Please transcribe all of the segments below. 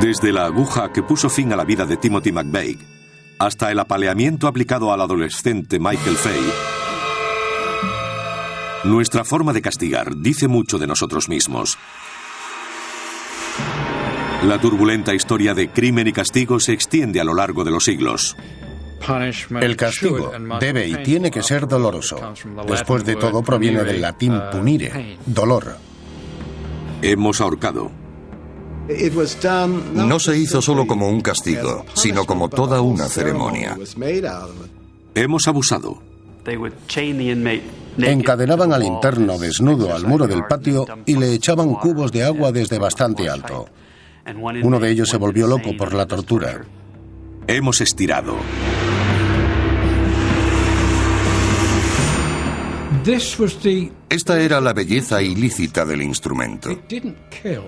Desde la aguja que puso fin a la vida de Timothy McVeigh hasta el apaleamiento aplicado al adolescente Michael Fay, nuestra forma de castigar dice mucho de nosotros mismos. La turbulenta historia de crimen y castigo se extiende a lo largo de los siglos. El castigo debe y tiene que ser doloroso. Después de todo, proviene del latín punire, dolor. Hemos ahorcado. No se hizo solo como un castigo, sino como toda una ceremonia. Hemos abusado. Encadenaban al interno desnudo al muro del patio y le echaban cubos de agua desde bastante alto. Uno de ellos se volvió loco por la tortura. Hemos estirado. Esta era la belleza ilícita del instrumento.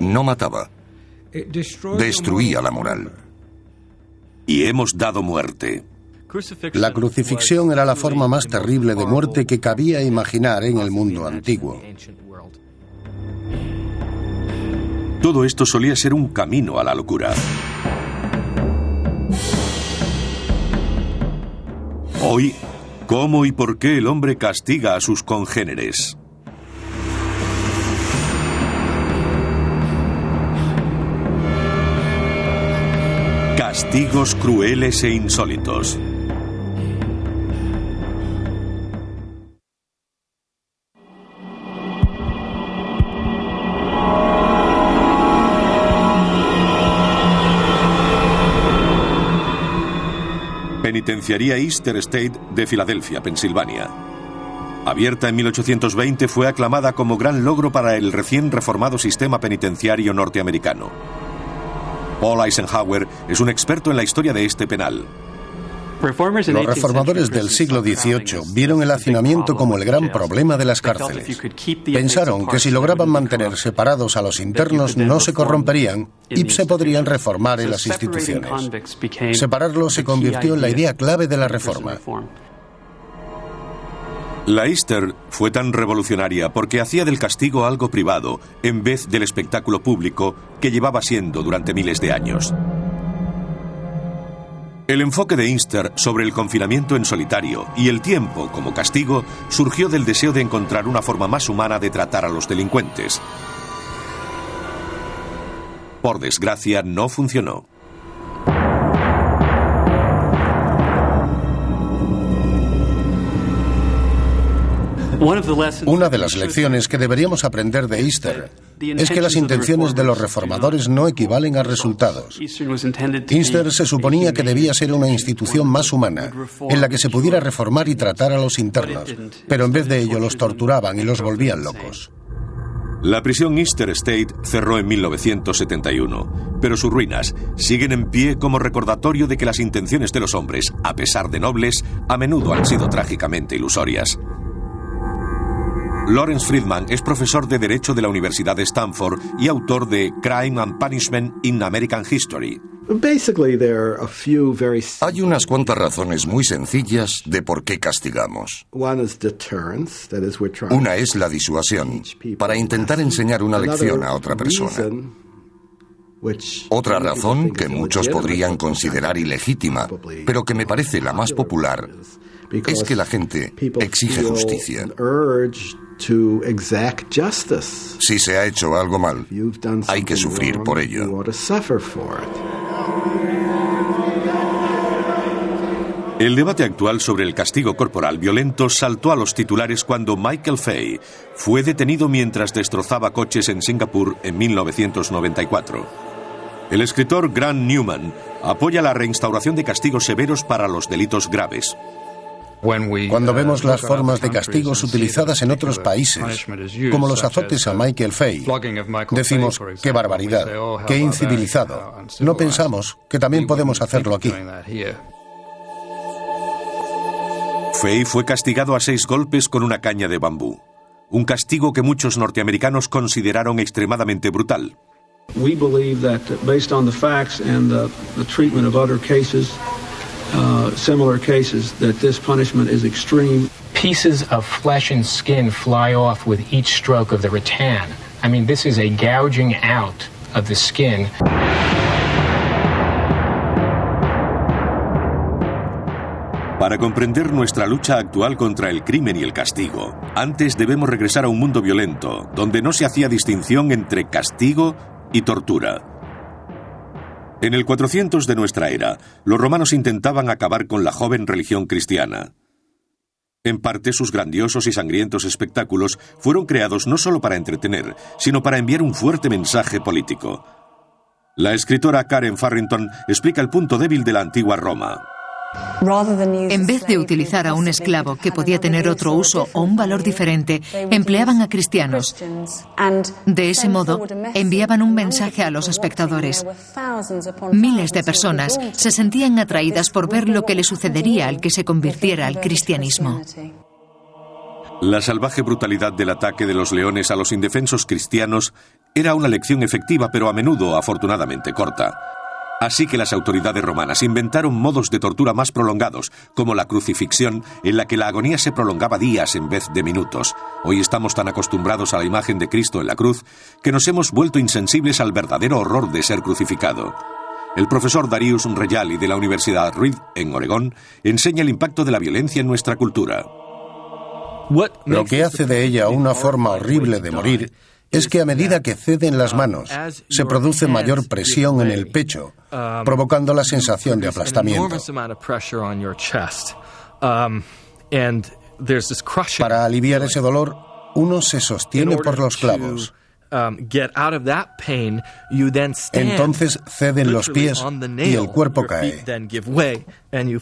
No mataba. Destruía la moral. Y hemos dado muerte. La crucifixión era la forma más terrible de muerte que cabía imaginar en el mundo antiguo. Todo esto solía ser un camino a la locura. Hoy, ¿cómo y por qué el hombre castiga a sus congéneres? Castigos crueles e insólitos. Penitenciaría Easter State de Filadelfia, Pensilvania. Abierta en 1820, fue aclamada como gran logro para el recién reformado sistema penitenciario norteamericano. Paul Eisenhower es un experto en la historia de este penal. Los reformadores del siglo XVIII vieron el hacinamiento como el gran problema de las cárceles. Pensaron que si lograban mantener separados a los internos no se corromperían y se podrían reformar en las instituciones. Separarlos se convirtió en la idea clave de la reforma. La Easter fue tan revolucionaria porque hacía del castigo algo privado en vez del espectáculo público que llevaba siendo durante miles de años. El enfoque de Easter sobre el confinamiento en solitario y el tiempo como castigo surgió del deseo de encontrar una forma más humana de tratar a los delincuentes. Por desgracia, no funcionó. Una de las lecciones que deberíamos aprender de Easter es que las intenciones de los reformadores no equivalen a resultados. Easter se suponía que debía ser una institución más humana, en la que se pudiera reformar y tratar a los internos, pero en vez de ello los torturaban y los volvían locos. La prisión Easter State cerró en 1971, pero sus ruinas siguen en pie como recordatorio de que las intenciones de los hombres, a pesar de nobles, a menudo han sido trágicamente ilusorias. Lawrence Friedman es profesor de Derecho de la Universidad de Stanford y autor de Crime and Punishment in American History. Hay unas cuantas razones muy sencillas de por qué castigamos. Una es la disuasión, para intentar enseñar una lección a otra persona. Otra razón, que muchos podrían considerar ilegítima, pero que me parece la más popular, es que la gente exige justicia. Si se ha hecho algo mal, hay que sufrir por ello. El debate actual sobre el castigo corporal violento saltó a los titulares cuando Michael Fay fue detenido mientras destrozaba coches en Singapur en 1994. El escritor Grant Newman apoya la reinstauración de castigos severos para los delitos graves. Cuando vemos las formas de castigos utilizadas en otros países, como los azotes a Michael Fay, decimos, ¡qué barbaridad! ¡Qué incivilizado! No pensamos que también podemos hacerlo aquí. Fay fue castigado a 6 golpes con una caña de bambú, un castigo que muchos norteamericanos consideraron extremadamente brutal. We believe that based on the facts and the treatment of other cases, similar cases, that this punishment is extreme. Pieces of flesh and skin fly off with each stroke of the rattan. I mean, this is a gouging out of the skin. Para comprender nuestra lucha actual contra el crimen y el castigo, antes debemos regresar a un mundo violento, donde no se hacía distinción entre castigo y tortura. En el 400 de nuestra era, los romanos intentaban acabar con la joven religión cristiana. En parte, sus grandiosos y sangrientos espectáculos fueron creados no solo para entretener, sino para enviar un fuerte mensaje político. La escritora Karen Farrington explica el punto débil de la antigua Roma. En vez de utilizar a un esclavo que podía tener otro uso o un valor diferente, empleaban a cristianos. De ese modo, enviaban un mensaje a los espectadores. Miles de personas se sentían atraídas por ver lo que le sucedería al que se convirtiera al cristianismo. La salvaje brutalidad del ataque de los leones a los indefensos cristianos era una lección efectiva, pero a menudo, afortunadamente, corta. Así que las autoridades romanas inventaron modos de tortura más prolongados, como la crucifixión, en la que la agonía se prolongaba días en vez de minutos. Hoy estamos tan acostumbrados a la imagen de Cristo en la cruz que nos hemos vuelto insensibles al verdadero horror de ser crucificado. El profesor Darius Rejali de la Universidad Reed, en Oregón, enseña el impacto de la violencia en nuestra cultura. Lo que hace de ella una forma horrible de morir es que a medida que ceden las manos, se produce mayor presión en el pecho, provocando la sensación de aplastamiento. Para aliviar ese dolor, uno se sostiene por los clavos. Entonces ceden los pies y el cuerpo cae.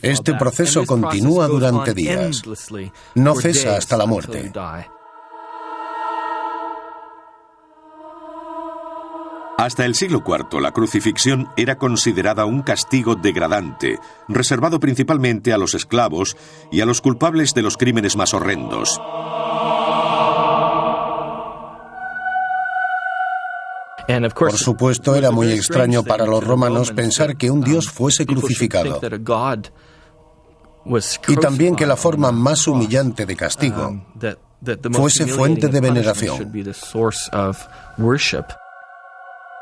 Este proceso continúa durante días. No cesa hasta la muerte. Hasta el siglo IV, la crucifixión era considerada un castigo degradante, reservado principalmente a los esclavos y a los culpables de los crímenes más horrendos. Por supuesto, era muy extraño para los romanos pensar que un dios fuese crucificado. Y también que la forma más humillante de castigo fuese fuente de veneración.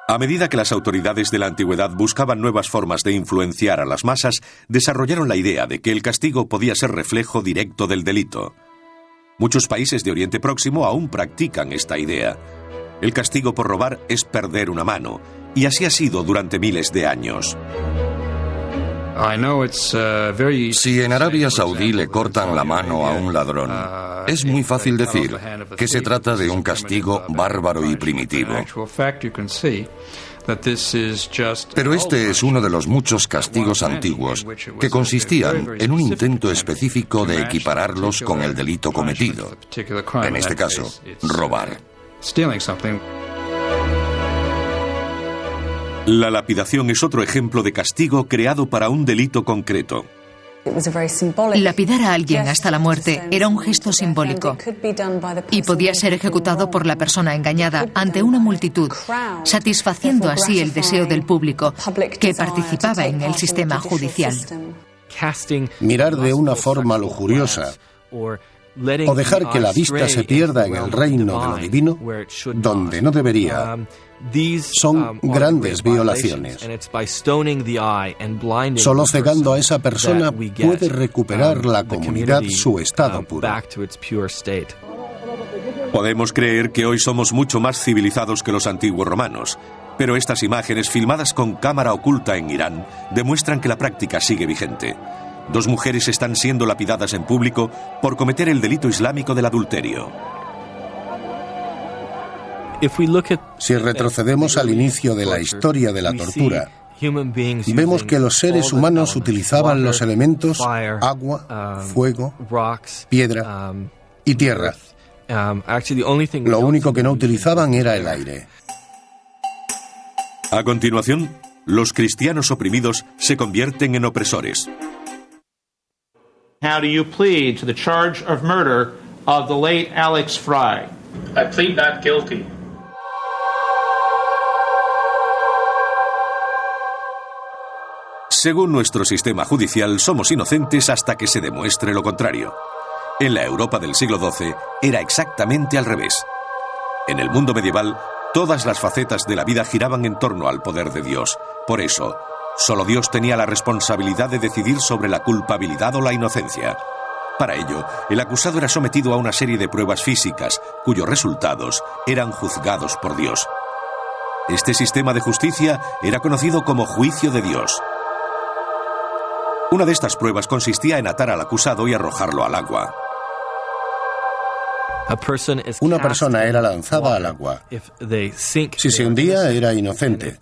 A medida que las autoridades de la antigüedad buscaban nuevas formas de influenciar a las masas, desarrollaron la idea de que el castigo podía ser reflejo directo del delito. Muchos países de Oriente Próximo aún practican esta idea. El castigo por robar es perder una mano, y así ha sido durante miles de años. Si en Arabia Saudí le cortan la mano a un ladrón, es muy fácil decir que se trata de un castigo bárbaro y primitivo. Pero este es uno de los muchos castigos antiguos que consistían en un intento específico de equipararlos con el delito cometido. En este caso, robar. La lapidación es otro ejemplo de castigo creado para un delito concreto. Lapidar a alguien hasta la muerte era un gesto simbólico y podía ser ejecutado por la persona engañada ante una multitud, satisfaciendo así el deseo del público que participaba en el sistema judicial. Mirar de una forma lujuriosa o dejar que la vista se pierda en el reino de lo divino, donde no debería, son grandes violaciones. Solo cegando a esa persona puede recuperar la comunidad su estado puro. Podemos creer que hoy somos mucho más civilizados que los antiguos romanos, pero estas imágenes filmadas con cámara oculta en Irán demuestran que la práctica sigue vigente. 2 mujeres están siendo lapidadas en público por cometer el delito islámico del adulterio. Si retrocedemos al inicio de la historia de la tortura, vemos que los seres humanos utilizaban los elementos agua, fuego, piedra y tierra. Lo único que no utilizaban era el aire. A continuación, los cristianos oprimidos se convierten en opresores. How do you plead to the charge of murder of the late Alex Fry? I plead not guilty. Según nuestro sistema judicial, somos inocentes hasta que se demuestre lo contrario. En la Europa del siglo XII era exactamente al revés. En el mundo medieval, todas las facetas de la vida giraban en torno al poder de Dios. Por eso, Solo Dios tenía la responsabilidad de decidir sobre la culpabilidad o la inocencia. Para ello, el acusado era sometido a una serie de pruebas físicas, cuyos resultados eran juzgados por Dios. Este sistema de justicia era conocido como juicio de Dios. Una de estas pruebas consistía en atar al acusado y arrojarlo al agua. Una persona era lanzada al agua. Si se hundía, era inocente.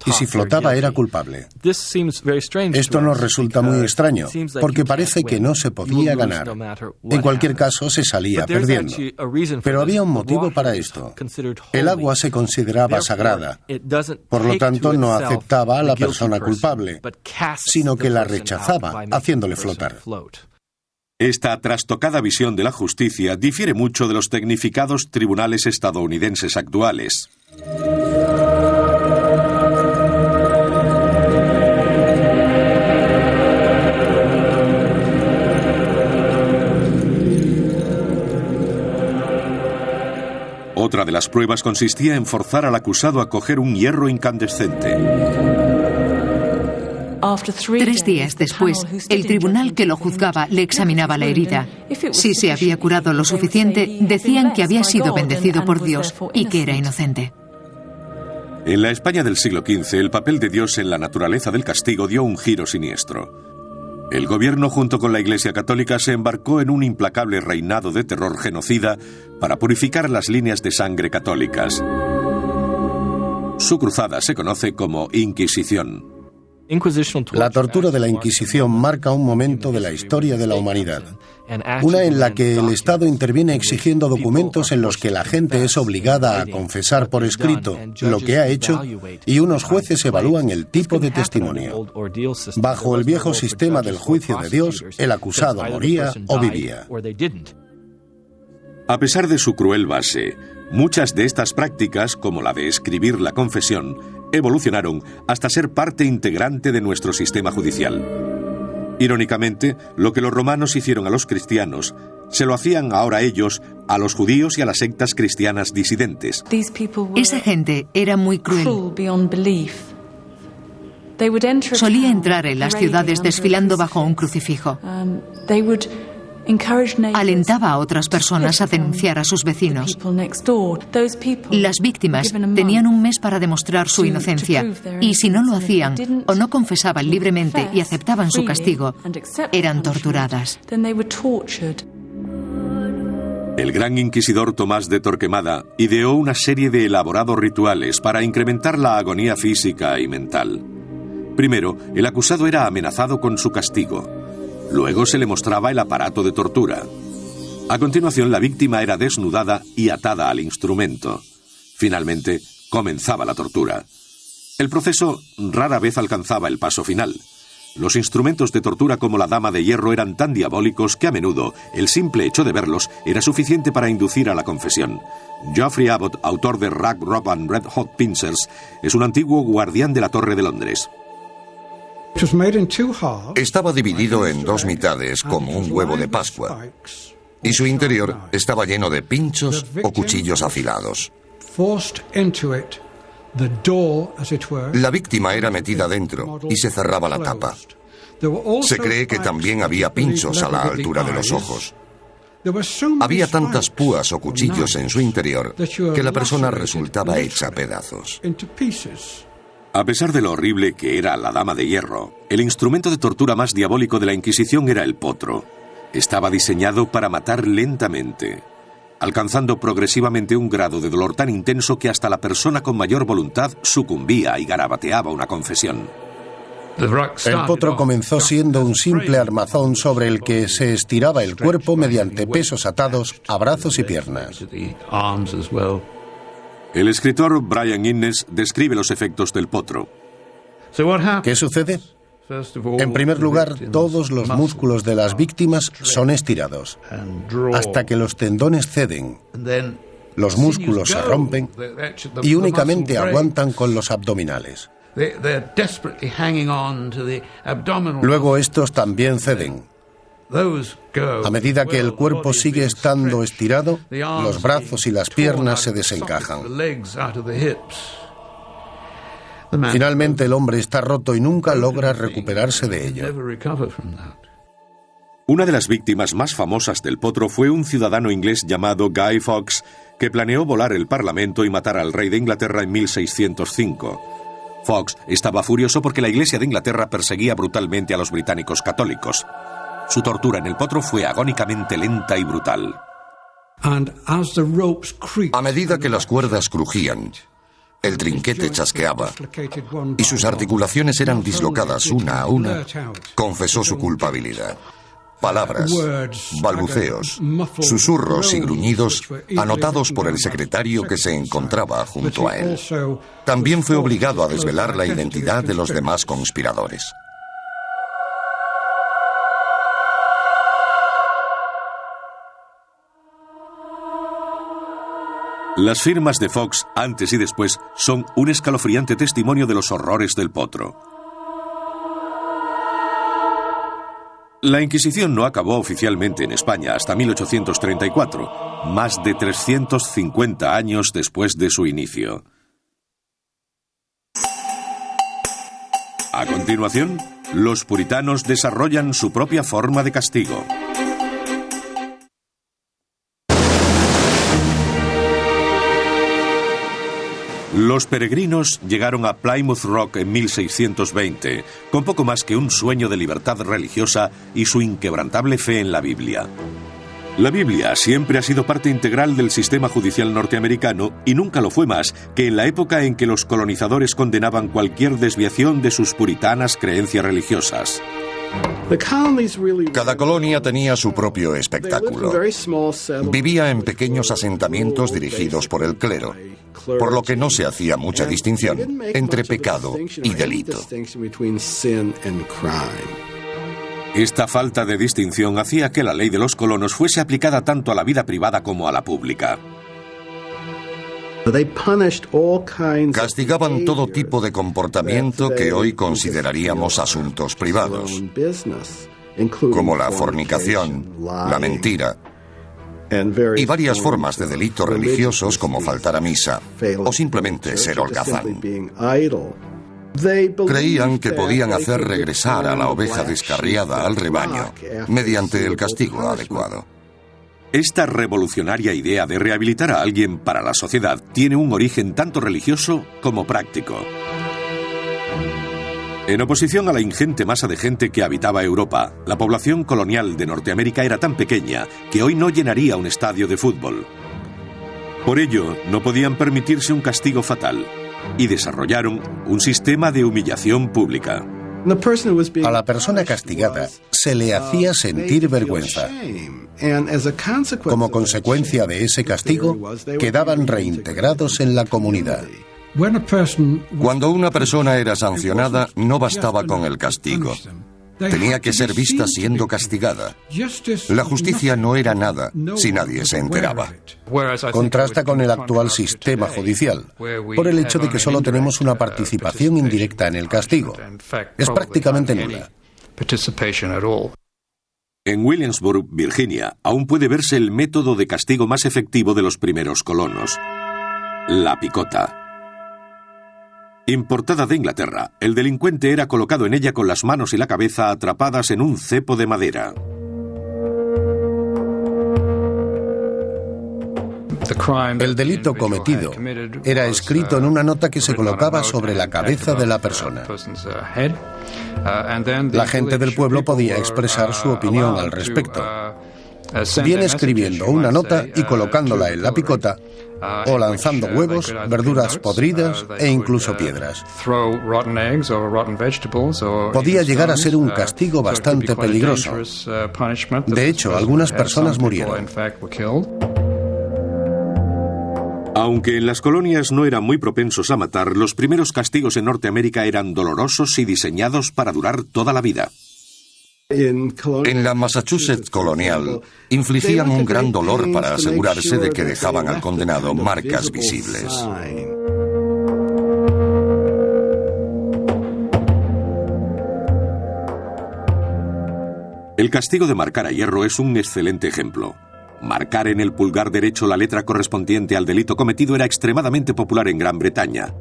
Y si flotaba, era culpable. Esto nos resulta muy extraño, porque parece que no se podía ganar. En cualquier caso, se salía perdiendo. Pero había un motivo para esto. El agua se consideraba sagrada. Por lo tanto, no aceptaba a la persona culpable, sino que la rechazaba, haciéndole flotar. Esta trastocada visión de la justicia difiere mucho de los tecnificados tribunales estadounidenses actuales. Otra de las pruebas consistía en forzar al acusado a coger un hierro incandescente. 3 días después, el tribunal que lo juzgaba le examinaba la herida. Si se había curado lo suficiente, decían que había sido bendecido por Dios y que era inocente. En la España del siglo XV, el papel de Dios en la naturaleza del castigo dio un giro siniestro. El gobierno, junto con la Iglesia Católica, se embarcó en un implacable reinado de terror genocida para purificar las líneas de sangre católicas. Su cruzada se conoce como Inquisición. La tortura de la Inquisición marca un momento de la historia de la humanidad. Una en la que el Estado interviene exigiendo documentos en los que la gente es obligada a confesar por escrito lo que ha hecho y unos jueces evalúan el tipo de testimonio. Bajo el viejo sistema del juicio de Dios, el acusado moría o vivía. A pesar de su cruel base, muchas de estas prácticas, como la de escribir la confesión, evolucionaron hasta ser parte integrante de nuestro sistema judicial. Irónicamente, lo que los romanos hicieron a los cristianos, se lo hacían ahora ellos a los judíos y a las sectas cristianas disidentes. Esa gente era muy cruel. Solía entrar en las ciudades desfilando bajo un crucifijo. Alentaba a otras personas a denunciar a sus vecinos. Las víctimas tenían un mes para demostrar su inocencia, y si no lo hacían o no confesaban libremente y aceptaban su castigo, eran torturadas. El gran inquisidor Tomás de Torquemada ideó una serie de elaborados rituales para incrementar la agonía física y mental. Primero, el acusado era amenazado con su castigo. Luego se le mostraba el aparato de tortura. A continuación, la víctima era desnudada y atada al instrumento. Finalmente, comenzaba la tortura. El proceso rara vez alcanzaba el paso final. Los instrumentos de tortura como la dama de hierro eran tan diabólicos que a menudo el simple hecho de verlos era suficiente para inducir a la confesión. Geoffrey Abbott, autor de Rag, Rob and Red Hot Pincers, es un antiguo guardián de la Torre de Londres. Estaba dividido en 2 mitades como un huevo de Pascua, y su interior estaba lleno de pinchos o cuchillos afilados. La víctima era metida dentro y se cerraba la tapa. Se cree que también había pinchos a la altura de los ojos. Había tantas púas o cuchillos en su interior que la persona resultaba hecha pedazos. A pesar de lo horrible que era la dama de hierro, el instrumento de tortura más diabólico de la Inquisición era el potro. Estaba diseñado para matar lentamente, alcanzando progresivamente un grado de dolor tan intenso que hasta la persona con mayor voluntad sucumbía y garabateaba una confesión. El potro comenzó siendo un simple armazón sobre el que se estiraba el cuerpo mediante pesos atados a brazos y piernas. El escritor Brian Innes describe los efectos del potro. ¿Qué sucede? En primer lugar, todos los músculos de las víctimas son estirados, hasta que los tendones ceden, los músculos se rompen y únicamente aguantan con los abdominales. Luego estos también ceden. A medida que el cuerpo sigue estando estirado, los brazos y las piernas se desencajan. Finalmente el hombre está roto y nunca logra recuperarse de ello. Una de las víctimas más famosas del potro fue un ciudadano inglés llamado Guy Fawkes, que planeó volar el Parlamento y matar al rey de Inglaterra en 1605. Fawkes estaba furioso porque la Iglesia de Inglaterra perseguía brutalmente a los británicos católicos. Su tortura en el potro fue agónicamente lenta y brutal. A medida que las cuerdas crujían, el trinquete chasqueaba y sus articulaciones eran dislocadas una a una, confesó su culpabilidad. Palabras, balbuceos, susurros y gruñidos anotados por el secretario que se encontraba junto a él. También fue obligado a desvelar la identidad de los demás conspiradores. Las firmas de Fawkes, antes y después, son un escalofriante testimonio de los horrores del potro. La Inquisición no acabó oficialmente en España hasta 1834, más de 350 años después de su inicio. A continuación, los puritanos desarrollan su propia forma de castigo. Los peregrinos llegaron a Plymouth Rock en 1620, con poco más que un sueño de libertad religiosa y su inquebrantable fe en la Biblia. La Biblia siempre ha sido parte integral del sistema judicial norteamericano y nunca lo fue más que en la época en que los colonizadores condenaban cualquier desviación de sus puritanas creencias religiosas. Cada colonia tenía su propio espectáculo. Vivía en pequeños asentamientos dirigidos por el clero, por lo que no se hacía mucha distinción entre pecado y delito. Esta falta de distinción hacía que la ley de los colonos fuese aplicada tanto a la vida privada como a la pública. Castigaban todo tipo de comportamiento que hoy consideraríamos asuntos privados, como la fornicación, la mentira y varias formas de delitos religiosos como faltar a misa o simplemente ser holgazán. Creían que podían hacer regresar a la oveja descarriada al rebaño mediante el castigo adecuado. Esta revolucionaria idea de rehabilitar a alguien para la sociedad tiene un origen tanto religioso como práctico. En oposición a la ingente masa de gente que habitaba Europa, la población colonial de Norteamérica era tan pequeña que hoy no llenaría un estadio de fútbol. Por ello, no podían permitirse un castigo fatal y desarrollaron un sistema de humillación pública. A la persona castigada se le hacía sentir vergüenza. Como consecuencia de ese castigo, quedaban reintegrados en la comunidad. Cuando una persona era sancionada, no bastaba con el castigo. Tenía que ser vista siendo castigada. La justicia no era nada si nadie se enteraba. Contrasta con el actual sistema judicial, por el hecho de que solo tenemos una participación indirecta en el castigo. Es prácticamente nula. En Williamsburg, Virginia, aún puede verse el método de castigo más efectivo de los primeros colonos: la picota. Importada de Inglaterra, el delincuente era colocado en ella con las manos y la cabeza atrapadas en un cepo de madera. El delito cometido era escrito en una nota que se colocaba sobre la cabeza de la persona. La gente del pueblo podía expresar su opinión al respecto, bien escribiendo una nota y colocándola en la picota, o lanzando huevos, verduras podridas e incluso piedras. Podía llegar a ser un castigo bastante peligroso. De hecho, algunas personas murieron. Aunque en las colonias no eran muy propensos a matar, los primeros castigos en Norteamérica eran dolorosos y diseñados para durar toda la vida. En la Massachusetts colonial, infligían un gran dolor para asegurarse de que dejaban al condenado marcas visibles. El castigo de marcar a hierro es un excelente ejemplo. Marcar en el pulgar derecho la letra correspondiente al delito cometido era extremadamente popular en Gran Bretaña.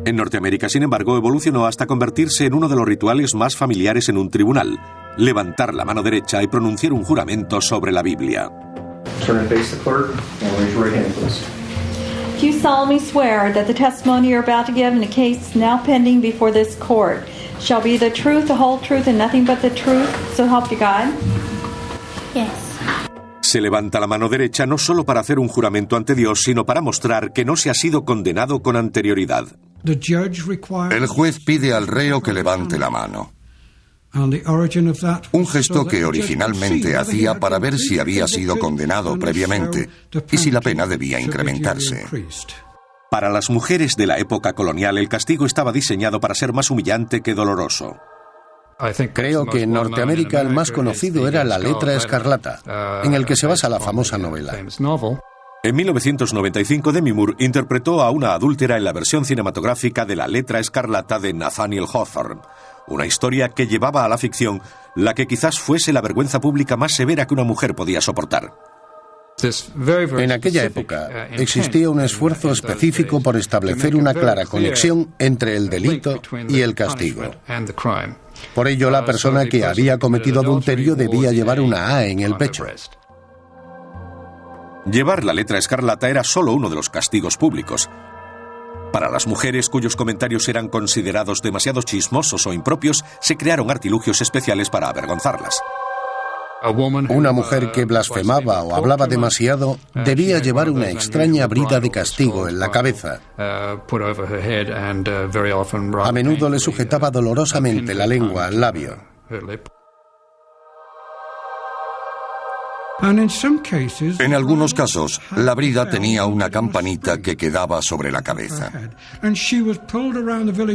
En Norteamérica, sin embargo, evolucionó hasta convertirse en uno de los rituales más familiares en un tribunal: levantar la mano derecha y pronunciar un juramento sobre la Biblia. Turn and face the clerk and raise your right hand, please. Do you solemnly swear that the testimony you're about to give in a case now pending before this court shall be the truth, the whole truth, and nothing but the truth, so help you God? Yes. Se levanta la mano derecha no solo para hacer un juramento ante Dios, sino para mostrar que no se ha sido condenado con anterioridad. El juez pide al reo que levante la mano. Un gesto que originalmente hacía para ver si había sido condenado previamente y si la pena debía incrementarse. Para las mujeres de la época colonial, el castigo estaba diseñado para ser más humillante que doloroso. Creo que en Norteamérica el más conocido era La letra escarlata, en el que se basa la famosa novela. En 1995, Demi Moore interpretó a una adúltera en la versión cinematográfica de La letra escarlata de Nathaniel Hawthorne, una historia que llevaba a la ficción la que quizás fuese la vergüenza pública más severa que una mujer podía soportar. En aquella época existía un esfuerzo específico por establecer una clara conexión entre el delito y el castigo. Por ello, la persona que había cometido adulterio debía llevar una A en el pecho. Llevar la letra escarlata era solo uno de los castigos públicos. Para las mujeres cuyos comentarios eran considerados demasiado chismosos o impropios, se crearon artilugios especiales para avergonzarlas. Una mujer que blasfemaba o hablaba demasiado debía llevar una extraña brida de castigo en la cabeza. A menudo le sujetaba dolorosamente la lengua al labio. En algunos casos, la brida tenía una campanita que quedaba sobre la cabeza.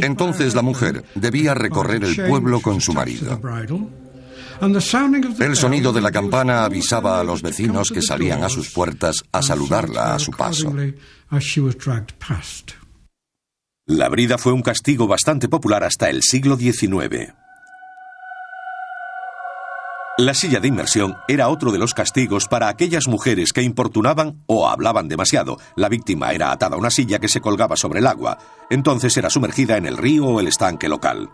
Entonces la mujer debía recorrer el pueblo con su marido. El sonido de la campana avisaba a los vecinos que salían a sus puertas a saludarla a su paso. La brida fue un castigo bastante popular hasta el siglo XIX. La silla de inmersión era otro de los castigos para aquellas mujeres que importunaban o hablaban demasiado. La víctima era atada a una silla que se colgaba sobre el agua. Entonces era sumergida en el río o el estanque local.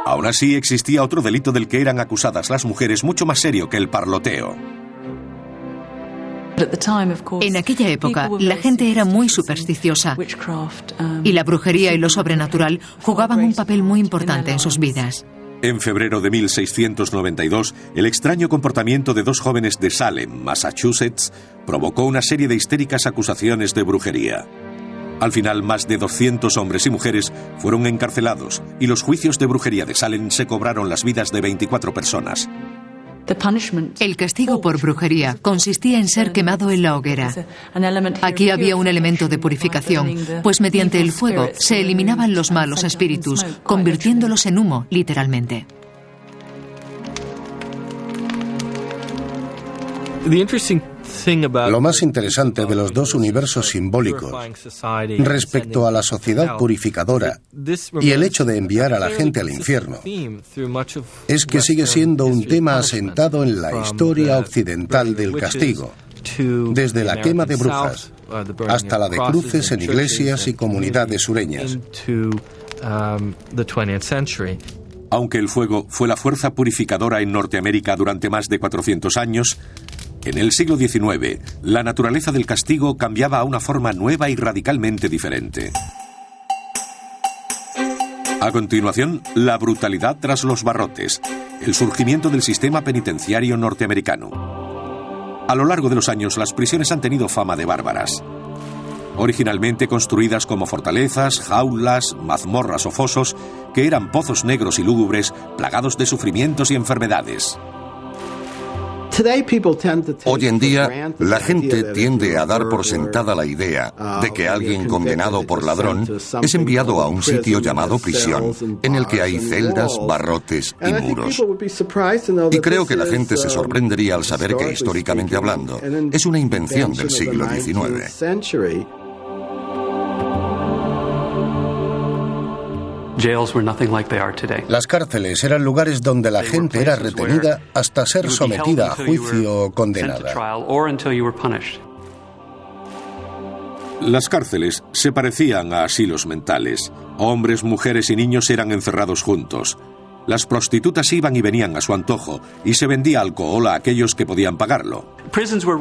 Aún así, existía otro delito del que eran acusadas las mujeres mucho más serio que el parloteo. En aquella época, la gente era muy supersticiosa y la brujería y lo sobrenatural jugaban un papel muy importante en sus vidas. En febrero de 1692, el extraño comportamiento de dos jóvenes de Salem, Massachusetts, provocó una serie de histéricas acusaciones de brujería. Al final, más de 200 hombres y mujeres fueron encarcelados y los juicios de brujería de Salem se cobraron las vidas de 24 personas. El castigo por brujería consistía en ser quemado en la hoguera. Aquí había un elemento de purificación, pues mediante el fuego se eliminaban los malos espíritus, convirtiéndolos en humo, literalmente. Lo más interesante de los dos universos simbólicos respecto a la sociedad purificadora y el hecho de enviar a la gente al infierno es que sigue siendo un tema asentado en la historia occidental del castigo, desde la quema de brujas hasta la de cruces en iglesias y comunidades sureñas. Aunque el fuego fue la fuerza purificadora en Norteamérica durante más de 400 años, en el siglo XIX, la naturaleza del castigo cambiaba a una forma nueva y radicalmente diferente. A continuación, la brutalidad tras los barrotes, el surgimiento del sistema penitenciario norteamericano. A lo largo de los años, las prisiones han tenido fama de bárbaras. Originalmente construidas como fortalezas, jaulas, mazmorras o fosos, que eran pozos negros y lúgubres, plagados de sufrimientos y enfermedades. Hoy en día, la gente tiende a dar por sentada la idea de que alguien condenado por ladrón es enviado a un sitio llamado prisión, en el que hay celdas, barrotes y muros. Y creo que la gente se sorprendería al saber que, históricamente hablando, es una invención del siglo XIX. Las cárceles eran lugares donde la gente era retenida hasta ser sometida a juicio o condenada. Las cárceles se parecían a asilos mentales. Hombres, mujeres y niños eran encerrados juntos. Las prostitutas iban y venían a su antojo y se vendía alcohol a aquellos que podían pagarlo.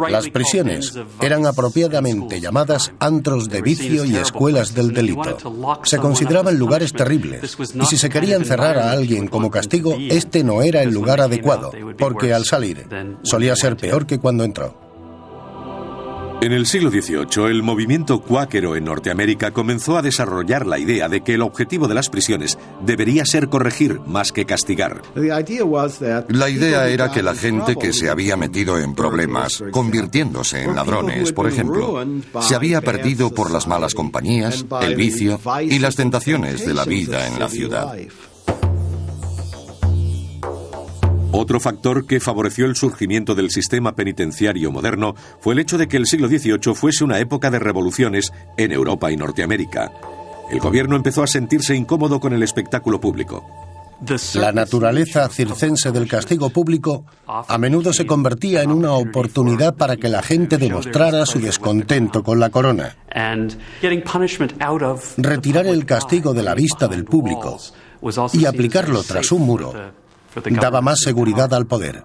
Las prisiones eran apropiadamente llamadas antros de vicio y escuelas del delito. Se consideraban lugares terribles y si se quería encerrar a alguien como castigo, este no era el lugar adecuado, porque al salir solía ser peor que cuando entró. En el siglo XVIII, el movimiento cuáquero en Norteamérica comenzó a desarrollar la idea de que el objetivo de las prisiones debería ser corregir más que castigar. La idea era que la gente que se había metido en problemas, convirtiéndose en ladrones, por ejemplo, se había perdido por las malas compañías, el vicio y las tentaciones de la vida en la ciudad. Otro factor que favoreció el surgimiento del sistema penitenciario moderno fue el hecho de que el siglo XVIII fuese una época de revoluciones en Europa y Norteamérica. El gobierno empezó a sentirse incómodo con el espectáculo público. La naturaleza circense del castigo público a menudo se convertía en una oportunidad para que la gente demostrara su descontento con la corona. Retirar el castigo de la vista del público y aplicarlo tras un muro daba más seguridad al poder.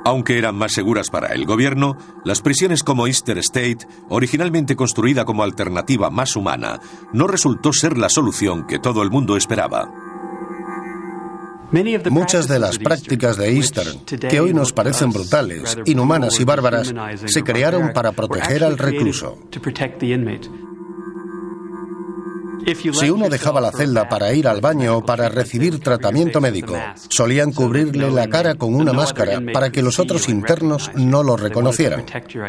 Aunque eran más seguras para el gobierno, las prisiones como Easter State, originalmente construida como alternativa más humana, no resultó ser la solución que todo el mundo esperaba. Muchas de las prácticas de Easter, que hoy nos parecen brutales, inhumanas y bárbaras, se crearon para proteger al recluso. Si uno dejaba la celda para ir al baño o para recibir tratamiento médico, solían cubrirle la cara con una máscara para que los otros internos no lo reconocieran.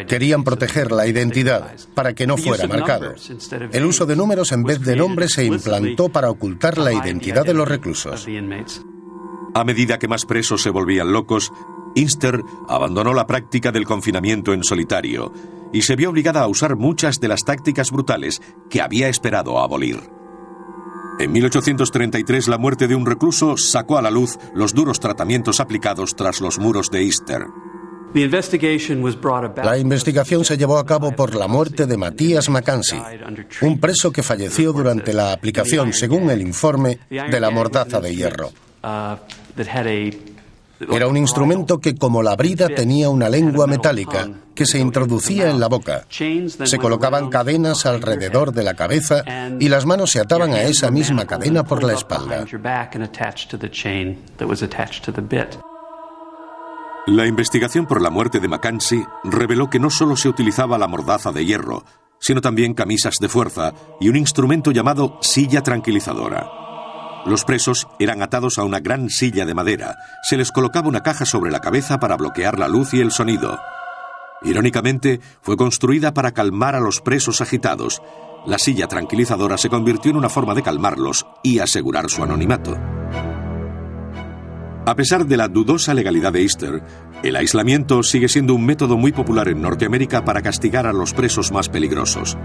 Querían proteger la identidad para que no fuera marcado. El uso de números en vez de nombres se implantó para ocultar la identidad de los reclusos. A medida que más presos se volvían locos, Easter abandonó la práctica del confinamiento en solitario y se vio obligada a usar muchas de las tácticas brutales que había esperado abolir. En 1833, la muerte de un recluso sacó a la luz los duros tratamientos aplicados tras los muros de Easter. La investigación se llevó a cabo por la muerte de Matthias Mackenzie, un preso que falleció durante la aplicación, según el informe, de la mordaza de hierro. Era un instrumento que, como la brida, tenía una lengua metálica que se introducía en la boca. Se colocaban cadenas alrededor de la cabeza y las manos se ataban a esa misma cadena por la espalda. La investigación por la muerte de Mackenzie reveló que no solo se utilizaba la mordaza de hierro, sino también camisas de fuerza y un instrumento llamado silla tranquilizadora. Los presos eran atados a una gran silla de madera. Se les colocaba una caja sobre la cabeza para bloquear la luz y el sonido. Irónicamente, fue construida para calmar a los presos agitados. La silla tranquilizadora se convirtió en una forma de calmarlos y asegurar su anonimato. A pesar de la dudosa legalidad de Easter, el aislamiento sigue siendo un método muy popular en Norteamérica para castigar a los presos más peligrosos.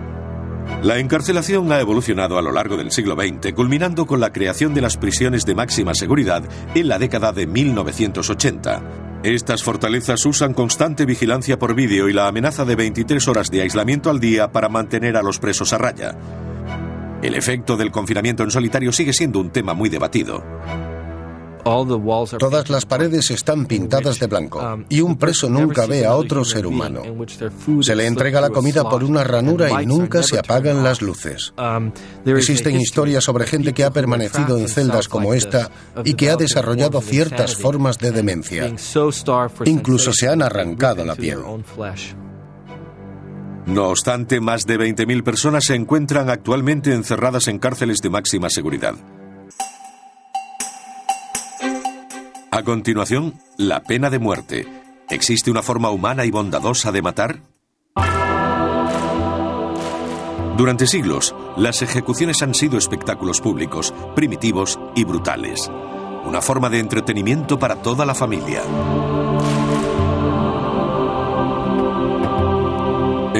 La encarcelación ha evolucionado a lo largo del siglo XX, culminando con la creación de las prisiones de máxima seguridad en la década de 1980. Estas fortalezas usan constante vigilancia por vídeo y la amenaza de 23 horas de aislamiento al día para mantener a los presos a raya. El efecto del confinamiento en solitario sigue siendo un tema muy debatido. Todas las paredes están pintadas de blanco y un preso nunca ve a otro ser humano. Se le entrega la comida por una ranura y nunca se apagan las luces. Existen historias sobre gente que ha permanecido en celdas como esta y que ha desarrollado ciertas formas de demencia. Incluso se han arrancado la piel. No obstante, más de 20.000 personas se encuentran actualmente encerradas en cárceles de máxima seguridad. A continuación, la pena de muerte. ¿Existe una forma humana y bondadosa de matar? Durante siglos, las ejecuciones han sido espectáculos públicos, primitivos y brutales. Una forma de entretenimiento para toda la familia.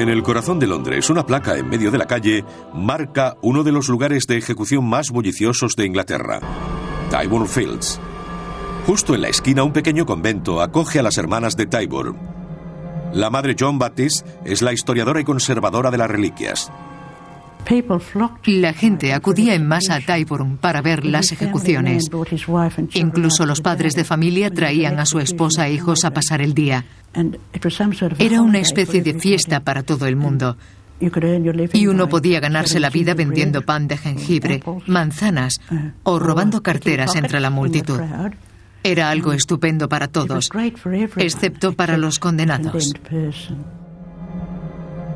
En el corazón de Londres, una placa en medio de la calle marca uno de los lugares de ejecución más bulliciosos de Inglaterra, Tyburn Fields. Justo en la esquina, un pequeño convento acoge a las hermanas de Tyburn. La madre John Baptist es la historiadora y conservadora de las reliquias. La gente acudía en masa a Tyburn para ver las ejecuciones. Incluso los padres de familia traían a su esposa e hijos a pasar el día. Era una especie de fiesta para todo el mundo. Y uno podía ganarse la vida vendiendo pan de jengibre, manzanas o robando carteras entre la multitud. Era algo estupendo para todos, excepto para los condenados.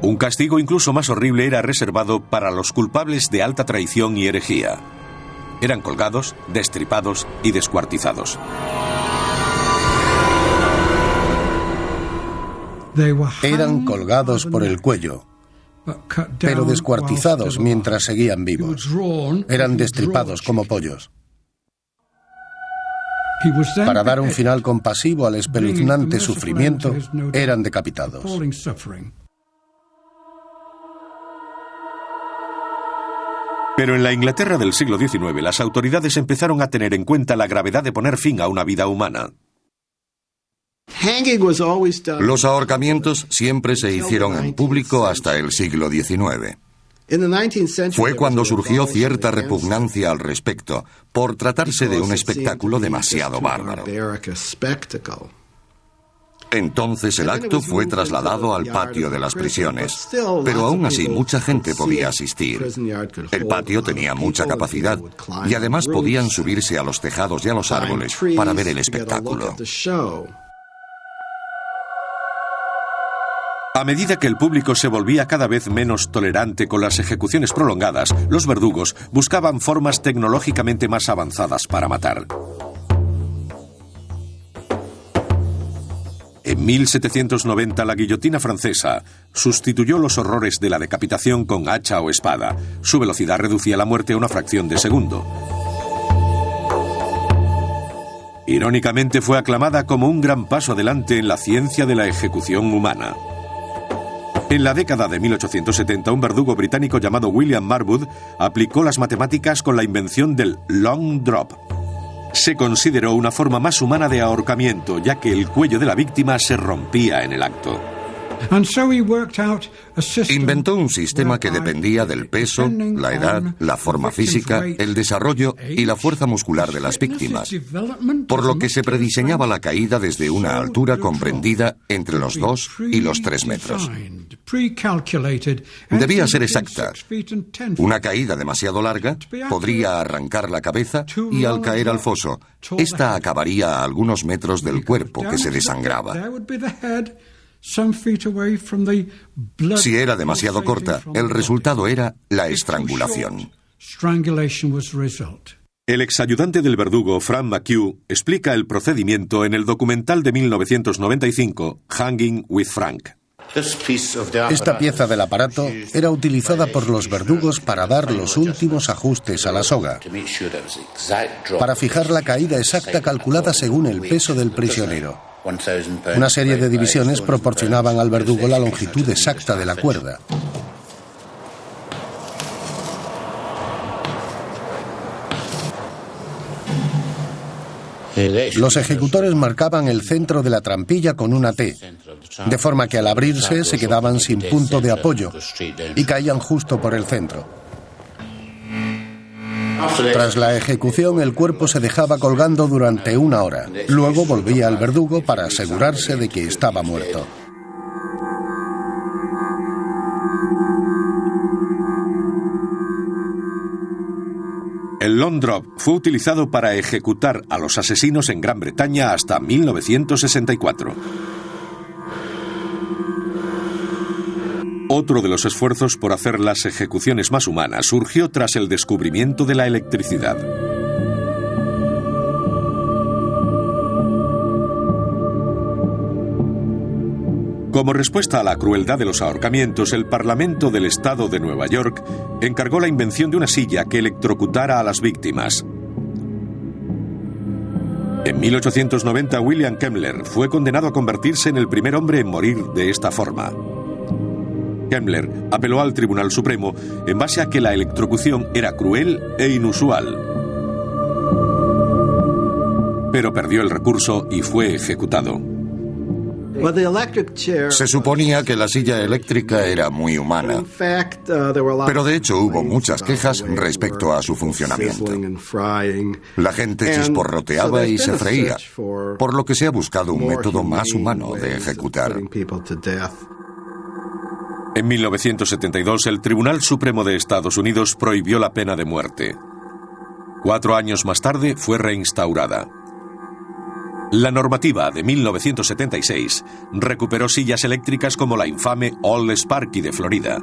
Un castigo incluso más horrible era reservado para los culpables de alta traición y herejía. Eran colgados, destripados y descuartizados. Eran colgados por el cuello, pero descuartizados mientras seguían vivos. Eran destripados como pollos. Para dar un final compasivo al espeluznante sufrimiento, eran decapitados. Pero en la Inglaterra del siglo XIX, las autoridades empezaron a tener en cuenta la gravedad de poner fin a una vida humana. Los ahorcamientos siempre se hicieron en público hasta el siglo XIX. Fue cuando surgió cierta repugnancia al respecto, por tratarse de un espectáculo demasiado bárbaro. Entonces el acto fue trasladado al patio de las prisiones, pero aún así mucha gente podía asistir. El patio tenía mucha capacidad y además podían subirse a los tejados y a los árboles para ver el espectáculo. A medida que el público se volvía cada vez menos tolerante con las ejecuciones prolongadas, los verdugos buscaban formas tecnológicamente más avanzadas para matar. En 1790, la guillotina francesa sustituyó los horrores de la decapitación con hacha o espada. Su velocidad reducía la muerte a una fracción de segundo. Irónicamente, fue aclamada como un gran paso adelante en la ciencia de la ejecución humana. En la década de 1870, un verdugo británico llamado William Marwood aplicó las matemáticas con la invención del long drop. Se consideró una forma más humana de ahorcamiento, ya que el cuello de la víctima se rompía en el acto. Inventó un sistema que dependía del peso, la edad, la forma física, el desarrollo y la fuerza muscular de las víctimas, por lo que se prediseñaba la caída desde una altura comprendida entre los 2 y los 3 metros. Debía ser exacta. Una caída demasiado larga podría arrancar la cabeza y al caer al foso, esta acabaría a algunos metros del cuerpo que se desangraba. Si era demasiado corta, el resultado era la estrangulación. El exayudante del verdugo, Frank McHugh, explica el procedimiento en el documental de 1995, Hanging with Frank. Esta pieza del aparato era utilizada por los verdugos para dar los últimos ajustes a la soga, para fijar la caída exacta calculada según el peso del prisionero. Una serie de divisiones proporcionaban al verdugo la longitud exacta de la cuerda. Los ejecutores marcaban el centro de la trampilla con una T, de forma que al abrirse se quedaban sin punto de apoyo y caían justo por el centro. Tras la ejecución, el cuerpo se dejaba colgando durante 1 hora. Luego volvía al verdugo para asegurarse de que estaba muerto. El long drop fue utilizado para ejecutar a los asesinos en Gran Bretaña hasta 1964. Otro de los esfuerzos por hacer las ejecuciones más humanas surgió tras el descubrimiento de la electricidad. Como respuesta a la crueldad de los ahorcamientos, el Parlamento del Estado de Nueva York encargó la invención de una silla que electrocutara a las víctimas. En 1890, William Kemmler fue condenado a convertirse en el primer hombre en morir de esta forma. Kemmler apeló al Tribunal Supremo en base a que la electrocución era cruel e inusual. Pero perdió el recurso y fue ejecutado. Se suponía que la silla eléctrica era muy humana, pero de hecho hubo muchas quejas respecto a su funcionamiento. La gente chisporroteaba y se freía, por lo que se ha buscado un método más humano de ejecutar. En 1972, el Tribunal Supremo de Estados Unidos prohibió la pena de muerte. 4 años más tarde fue reinstaurada. La normativa de 1976 recuperó sillas eléctricas como la infame Old Sparky de Florida.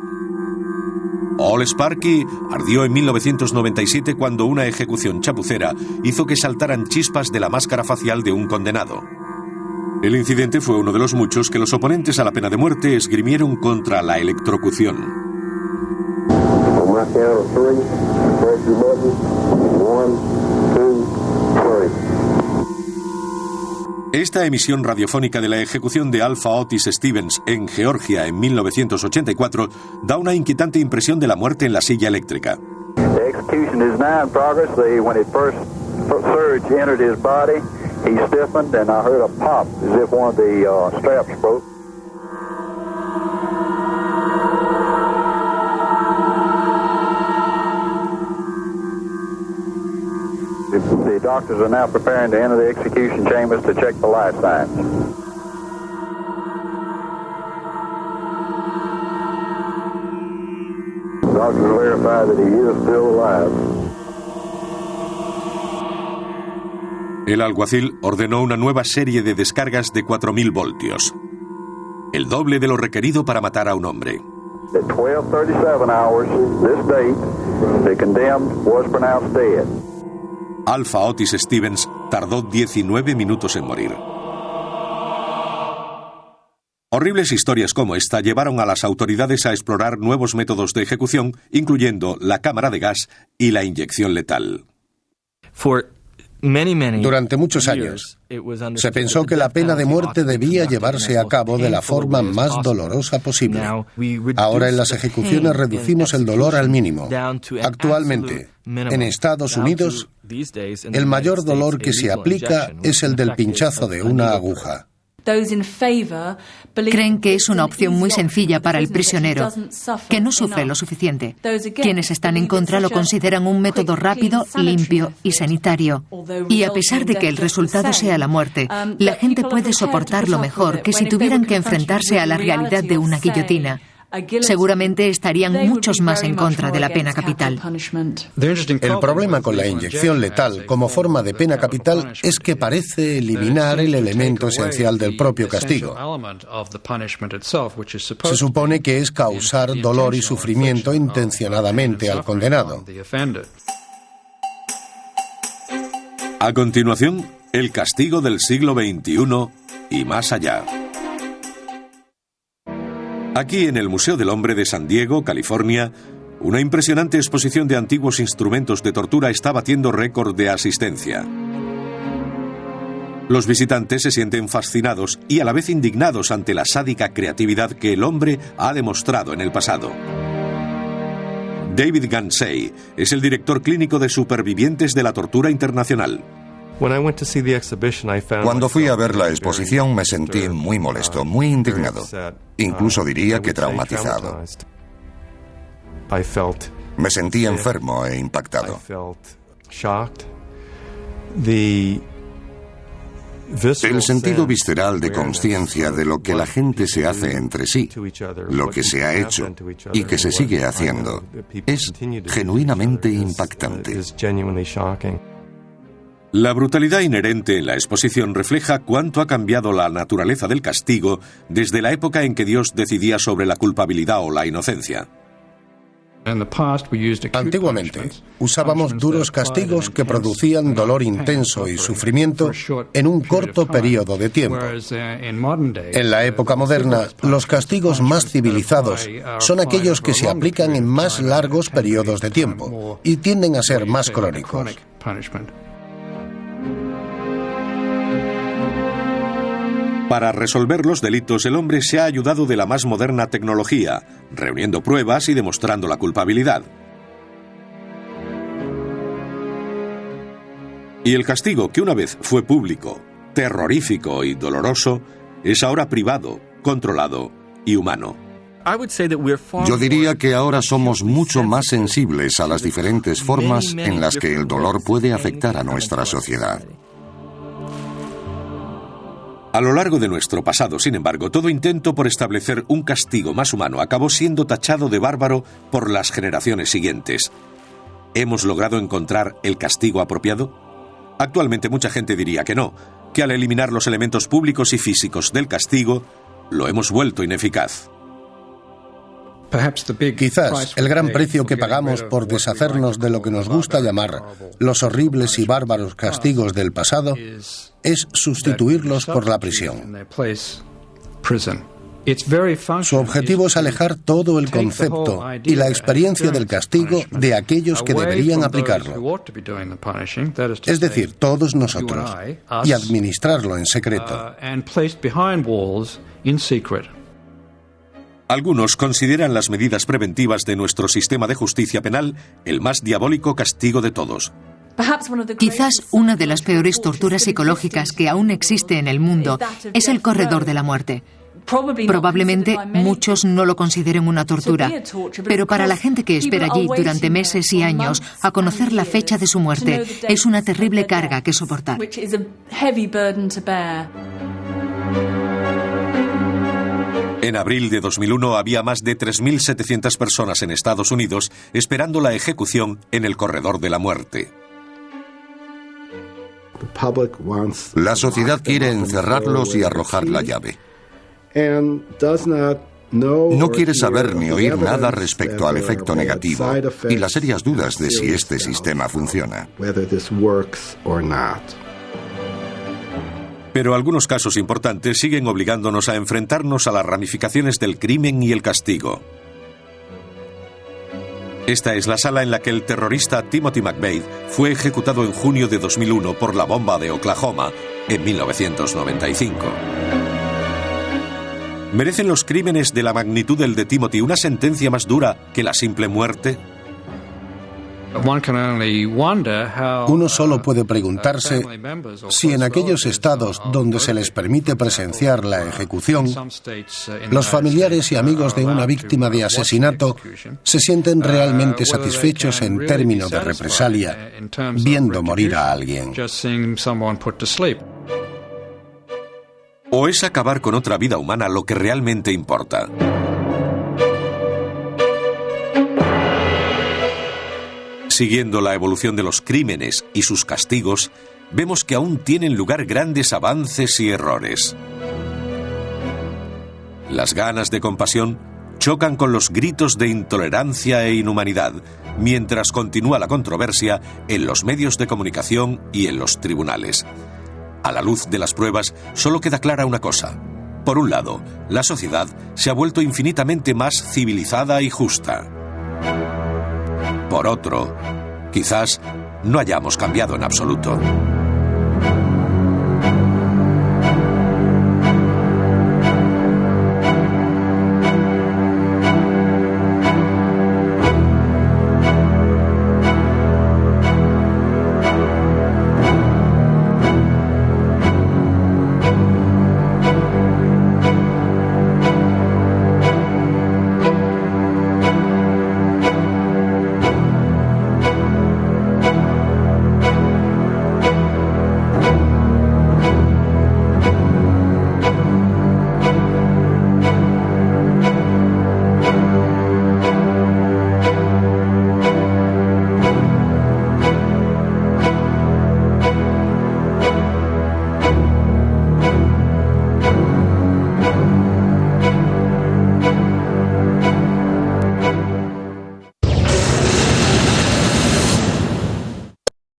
Old Sparky ardió en 1997 cuando una ejecución chapucera hizo que saltaran chispas de la máscara facial de un condenado. El incidente fue uno de los muchos que los oponentes a la pena de muerte esgrimieron contra la electrocución. Esta emisión radiofónica de la ejecución de Alpha Otis Stevens en Georgia en 1984 da una inquietante impresión de la muerte en la silla eléctrica. The execution is now in progress. When it first surge entered his body, he stiffened and I heard a pop as if one of the straps broke. The doctors are now preparing to enter the execution chambers to check the life signs. The doctors verify that he is still alive. El alguacil ordenó una nueva serie de descargas de 4.000 voltios, el doble de lo requerido para matar a un hombre. At 12:37 hours, this date, the condemned was pronounced dead. Alpha Otis Stevens tardó 19 minutos en morir. Horribles historias como esta llevaron a las autoridades a explorar nuevos métodos de ejecución, incluyendo la cámara de gas y la inyección letal. Durante muchos años, se pensó que la pena de muerte debía llevarse a cabo de la forma más dolorosa posible. Ahora en las ejecuciones reducimos el dolor al mínimo. Actualmente, en Estados Unidos, el mayor dolor que se aplica es el del pinchazo de una aguja. Creen que es una opción muy sencilla para el prisionero, que no sufre lo suficiente. Quienes están en contra lo consideran un método rápido, limpio y sanitario. Y a pesar de que el resultado sea la muerte, la gente puede soportarlo mejor que si tuvieran que enfrentarse a la realidad de una guillotina. Seguramente estarían muchos más en contra de la pena capital. El problema con la inyección letal como forma de pena capital es que parece eliminar el elemento esencial del propio castigo. Se supone que es causar dolor y sufrimiento intencionadamente al condenado. A continuación, el castigo del siglo XXI y más allá. Aquí en el Museo del Hombre de San Diego, California, una impresionante exposición de antiguos instrumentos de tortura está batiendo récord de asistencia. Los visitantes se sienten fascinados y a la vez indignados ante la sádica creatividad que el hombre ha demostrado en el pasado. David Gansey es el director clínico de Supervivientes de la Tortura Internacional. Cuando fui a ver la exposición me sentí muy molesto, muy indignado, incluso diría que traumatizado. Me sentí enfermo e impactado. El sentido visceral de conciencia de lo que la gente se hace entre sí, lo que se ha hecho y que se sigue haciendo, es genuinamente impactante. La brutalidad inherente en la exposición refleja cuánto ha cambiado la naturaleza del castigo desde la época en que Dios decidía sobre la culpabilidad o la inocencia. Antiguamente, usábamos duros castigos que producían dolor intenso y sufrimiento en un corto periodo de tiempo. En la época moderna, los castigos más civilizados son aquellos que se aplican en más largos periodos de tiempo y tienden a ser más crónicos. Para resolver los delitos, el hombre se ha ayudado de la más moderna tecnología, reuniendo pruebas y demostrando la culpabilidad. Y el castigo, que una vez fue público, terrorífico y doloroso, es ahora privado, controlado y humano. Yo diría que ahora somos mucho más sensibles a las diferentes formas en las que el dolor puede afectar a nuestra sociedad. A lo largo de nuestro pasado, sin embargo, todo intento por establecer un castigo más humano acabó siendo tachado de bárbaro por las generaciones siguientes. ¿Hemos logrado encontrar el castigo apropiado? Actualmente mucha gente diría que no, que al eliminar los elementos públicos y físicos del castigo, lo hemos vuelto ineficaz. Quizás el gran precio que pagamos por deshacernos de lo que nos gusta llamar los horribles y bárbaros castigos del pasado es sustituirlos por la prisión. Su objetivo es alejar todo el concepto y la experiencia del castigo de aquellos que deberían aplicarlo, es decir, todos nosotros, y administrarlo en secreto. Algunos consideran las medidas preventivas de nuestro sistema de justicia penal el más diabólico castigo de todos. Quizás una de las peores torturas psicológicas que aún existe en el mundo es el corredor de la muerte. Probablemente muchos no lo consideren una tortura, pero para la gente que espera allí durante meses y años a conocer la fecha de su muerte, es una terrible carga que soportar. En abril de 2001 había más de 3.700 personas en Estados Unidos esperando la ejecución en el corredor de la muerte. La sociedad quiere encerrarlos y arrojar la llave. No quiere saber ni oír nada respecto al efecto negativo y las serias dudas de si este sistema funciona. Pero algunos casos importantes siguen obligándonos a enfrentarnos a las ramificaciones del crimen y el castigo. Esta es la sala en la que el terrorista Timothy McVeigh fue ejecutado en junio de 2001 por la bomba de Oklahoma en 1995. ¿Merecen los crímenes de la magnitud del de Timothy una sentencia más dura que la simple muerte? Uno solo puede preguntarse si en aquellos estados donde se les permite presenciar la ejecución, los familiares y amigos de una víctima de asesinato se sienten realmente satisfechos en términos de represalia, viendo morir a alguien. ¿O es acabar con otra vida humana lo que realmente importa? Siguiendo la evolución de los crímenes y sus castigos, vemos que aún tienen lugar grandes avances y errores. Las ganas de compasión chocan con los gritos de intolerancia e inhumanidad, mientras continúa la controversia en los medios de comunicación y en los tribunales. A la luz de las pruebas, solo queda clara una cosa. Por un lado, la sociedad se ha vuelto infinitamente más civilizada y justa. Por otro, quizás no hayamos cambiado en absoluto.